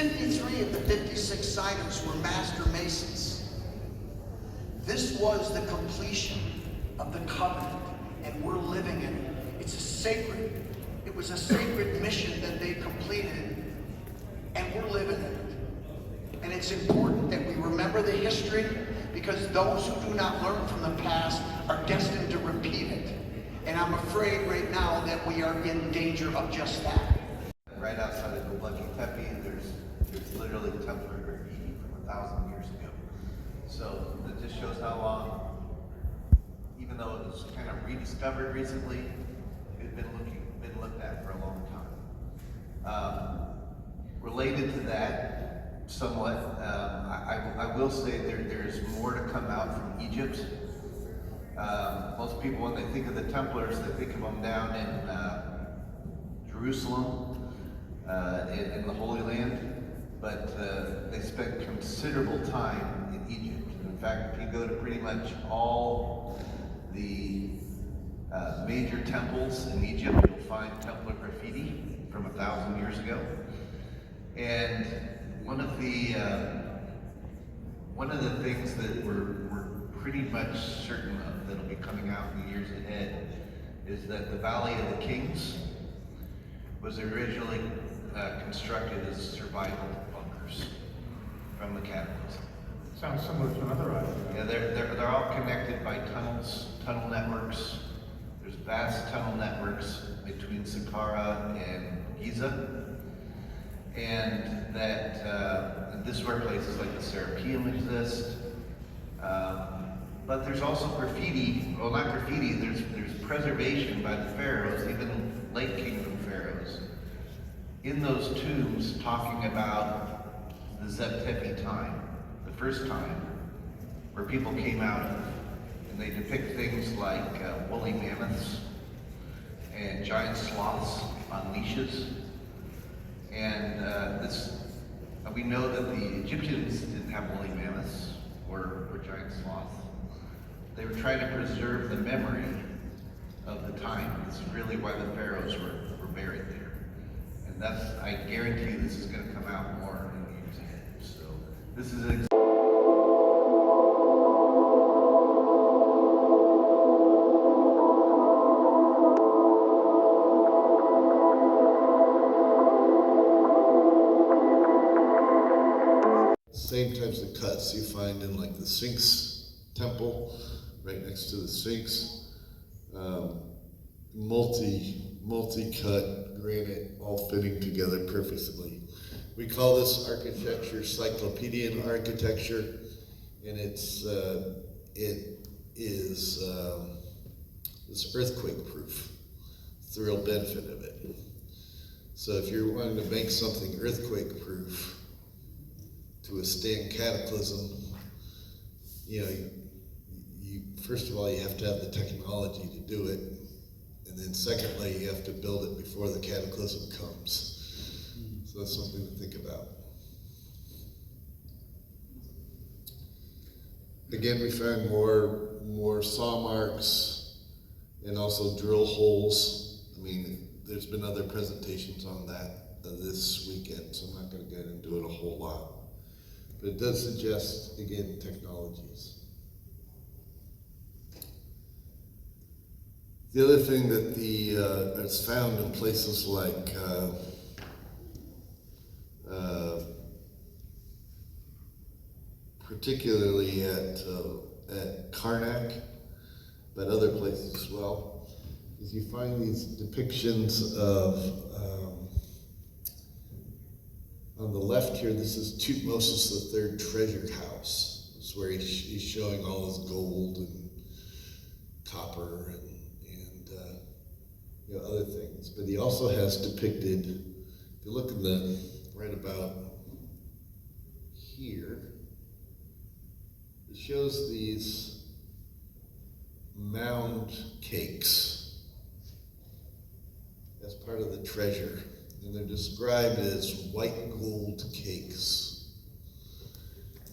53 of the 56 signers were master masons. This was the completion of the covenant, and we're living in it. It was a sacred mission that they completed, and we're living in it. And it's important that we remember the history, because those who do not learn from the past are destined to repeat it. And I'm afraid right now that we are in danger of just that. Right outside of Göbekli Tepe, there's literally Templar graffiti from 1,000 years ago. So that just shows how long, even though it was kind of rediscovered recently, it had been looked at for a long time. Related to that, somewhat, I will say there's more to come out from Egypt. Most people, when they think of the Templars, they think of them down in Jerusalem, in the Holy Land, but they spent considerable time in Egypt. In fact, if you go to pretty much all the major temples in Egypt, you'll find Templar graffiti from 1,000 years ago. And one of the things that we're pretty much certain of that'll be coming out in the years ahead is that the Valley of the Kings was originally constructed as survival bunkers from the cataclysm. Sounds similar to another island. Yeah, they're all connected by tunnel networks. There's vast tunnel networks between Saqqara and Giza, and that this is where places like the Serapeum exist. But there's also graffiti. Well, not graffiti. There's preservation by the pharaohs, even late kingdom pharaohs, in those tombs talking about the Zeb Tepi time, the first time where people came out of. And they depict things like woolly mammoths and giant sloths on leashes. And we know that the Egyptians didn't have woolly mammoths or giant sloths. They were trying to preserve the memory of the time. This is really why the pharaohs were buried there. And I guarantee this is going to come out more in the years ahead. So this is same types of cuts you find in like the Sphinx temple, right next to the Sphinx. Multi-cut granite, all fitting together perfectly. We call this architecture cyclopean architecture, and it is earthquake proof. It's the real benefit of it. So if you're wanting to make something earthquake proof to withstand cataclysm, you first of all, you have to have the technology to do it. And then secondly, you have to build it before the cataclysm comes. So that's something to think about. Again, we found more saw marks and also drill holes. I mean, there's been other presentations on that this weekend, so I'm not going to get into it a whole lot. But it does suggest, again, technologies. The other thing that is found in places like particularly at Karnak, but other places as well, is you find these depictions of on the left here, this is Tutmosis III treasure house. It's where he's showing all his gold and copper and other things. But he also has depicted, if you look in the right about here, it shows these mound cakes as part of the treasure. And they're described as white gold cakes.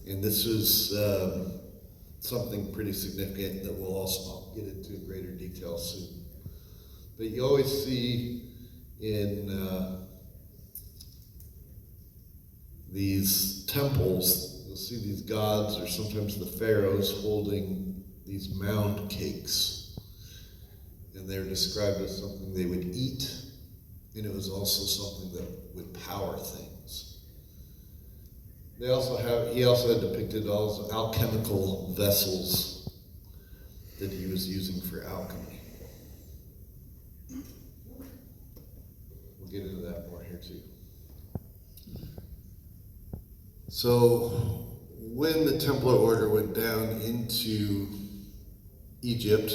And this is something pretty significant that we'll also get into in greater detail soon. But you always see in these temples, you'll see these gods or sometimes the pharaohs holding these mound cakes. And they're described as something they would eat, and it was also something that would power things. He also had depicted all those alchemical vessels that he was using for alchemy. We'll get into that more here too. So when the Templar order went down into Egypt,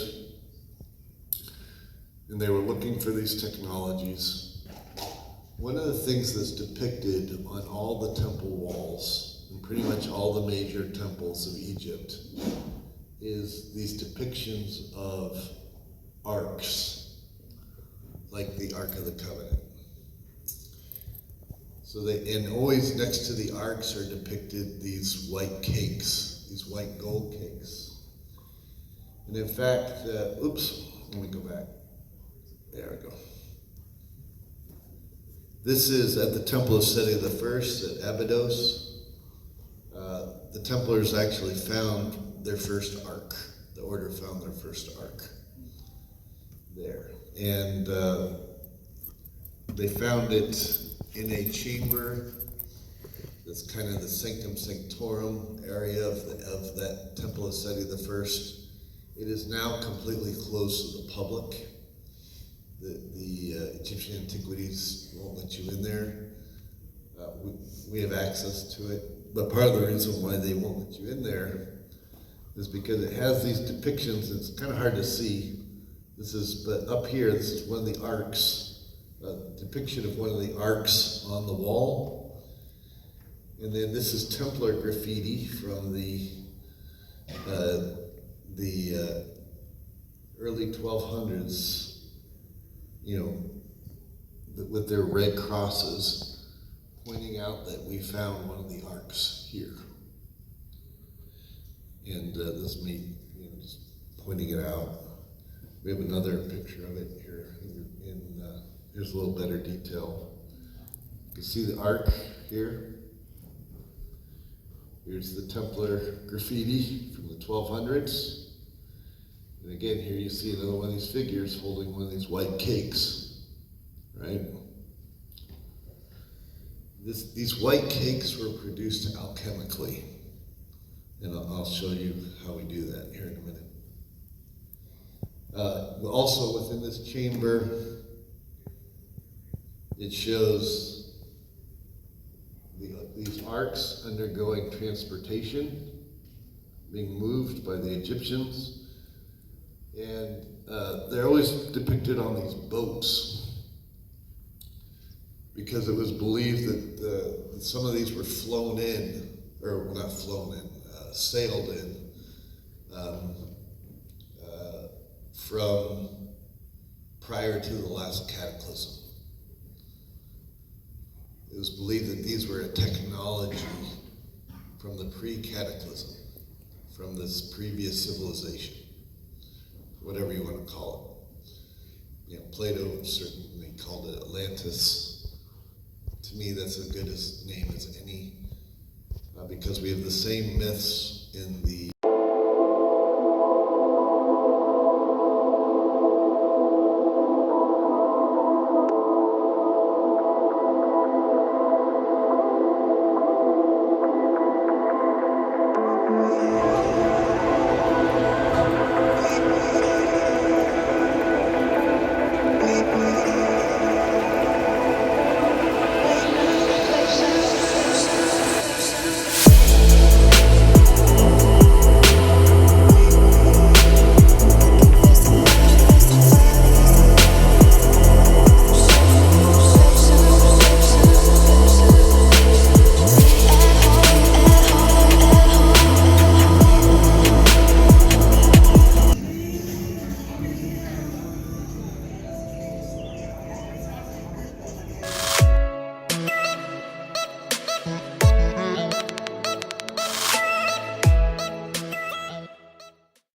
and they were looking for these technologies, one of the things that's depicted on all the temple walls, and pretty much all the major temples of Egypt, is these depictions of arks, like the Ark of the Covenant. So and always next to the arks are depicted these white cakes, these white gold cakes. And in fact, let me go back. There we go. This is at the Temple of Seti I at Abydos. The Templars actually found their first ark. The order found their first ark there. And they found it in a chamber that's kind of the Sanctum Sanctorum area of that Temple of Seti I. It is now completely closed to the public. The Egyptian Antiquities won't let you in there. We have access to it, but part of the reason why they won't let you in there is because it has these depictions. It's kind of hard to see. But up here, this is one of the arks, a depiction of one of the arks on the wall. And then this is Templar graffiti from the early 1200s. With their red crosses, pointing out that we found one of the arks here. And this is me, just pointing it out. We have another picture of it here. Here's a little better detail. You can see the ark here. Here's the Templar graffiti from the 1200s. And again, here you see another one of these figures holding one of these white cakes, right? These white cakes were produced alchemically. And I'll show you how we do that here in a minute. Also within this chamber, it shows these arks undergoing transportation, being moved by the Egyptians. And they're always depicted on these boats because it was believed that some of these were flown in, or not flown in, sailed in from prior to the last cataclysm. It was believed that these were a technology from the pre-cataclysm, from this previous civilization, whatever you want to call it. Plato certainly called it Atlantis. To me, that's as good a name as any, because we have the same myths in the